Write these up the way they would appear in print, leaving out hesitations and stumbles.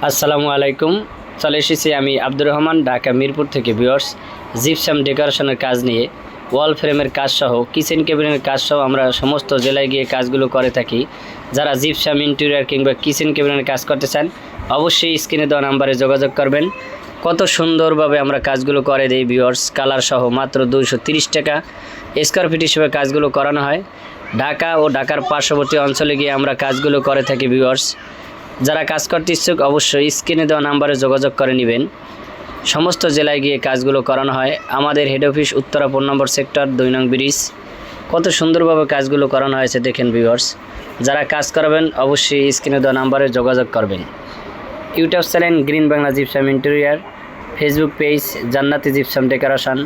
আসসালামু আলাইকুম। চলে এসেছি আমি আব্দুর রহমান, ঢাকা মিরপুর থেকে। ভিউয়ার্স, জিপসাম ডেকোরেশনের কাজ নিয়ে ওয়াল ফ্রেমের কাজ সহ কিচেন কেবিনের কাজ সহ আমরা সমস্ত জেলায় গিয়ে কাজগুলো করে থাকি। যারা জিপসাম ইন্টেরিয়র কিংবা কিচেন কেবিনের কাজ করতে চান অবশ্যই স্ক্রিনে দেওয়া নাম্বারে যোগাযোগ করবেন। কত সুন্দরভাবে আমরা কাজগুলো করে দিই ভিউয়ার্স, কালার সহ মাত্র 230 টাকা স্কোয়ার ফিট হিসেবে কাজগুলো করানো হয়। ঢাকা ও ঢাকার পার্শ্ববর্তী অঞ্চলে গিয়ে আমরা কাজগুলো করে থাকি ভিউয়ার্স। যারা কাজ করতে ইচ্ছুক অবশ্যই স্ক্রিনে দেওয়া নাম্বারে যোগাযোগ করে নেবেন। সমস্ত জেলায় গিয়ে কাজগুলো করানো হয়। আমাদের হেড অফিস উত্তরা 4 নম্বর সেক্টর 2 নং ব্রিজ। কত সুন্দরভাবে কাজগুলো করানো হয়েছে দেখেন ভিউয়ার্স। যারা কাজ করবেন অবশ্যই স্ক্রিনে দেওয়া নাম্বারে যোগাযোগ করবেন। YouTube channel green Bangla gypsum interior, Facebook page জান্নাতি জিপসাম ডেকোরেশন।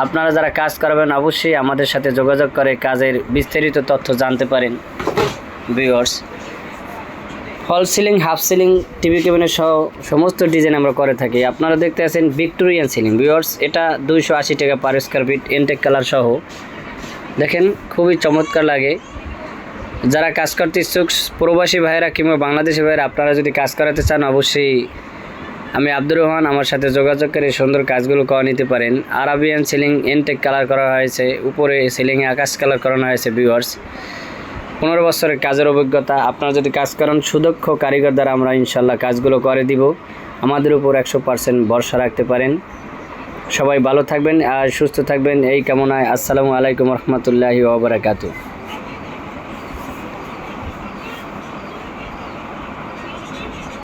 আপনারা যারা কাজ করবেন অবশ্যই আমাদের সাথে যোগাযোগ করে কাজের বিস্তারিত তথ্য জানতে পারেন ভিউয়ার্স। ফল সিলিং, হাফ সিলিং, টিভি কেবিনের সহ সমস্ত ডিজাইন আমরা করে থাকি। আপনারা দেখতে আছেন ভিক্টোরিয়ান সিলিং ভিউয়ার্স, এটা 280 টাকা per square feet, Entech colour সহ। দেখেন খুবই চমৎকার লাগে। যারা কাজ করতে ইচ্ছুক প্রবাসী ভাইয়েরা কিংবা বাংলাদেশি ভাইয়েরা আপনারা যদি কাজ করাতে চান অবশ্যই আমি আব্দুর রহমান, আমার সাথে যোগাযোগ করে সুন্দর কাজগুলো করে নিতে পারেন। আরাবিয়ান সিলিং এনটেক কালার করা হয়েছে, উপরে সিলিংয়ে আকাশ কালার করানো হয়েছে ভিউয়ার্স। 15 বছরের কাজের অভিজ্ঞতা। আপনারা যদি কাজ করেন সুদক্ষ কারিগর দ্বারা আমরা ইনশাল্লাহ কাজগুলো করে দিব। আমাদের উপর 100% ভরসা রাখতে পারেন। সবাই ভালো থাকবেন আর সুস্থ থাকবেন এই কামনায়। আসসালামু আলাইকুম রহমতুল্লাহি ওয়া বারাকাতুহু।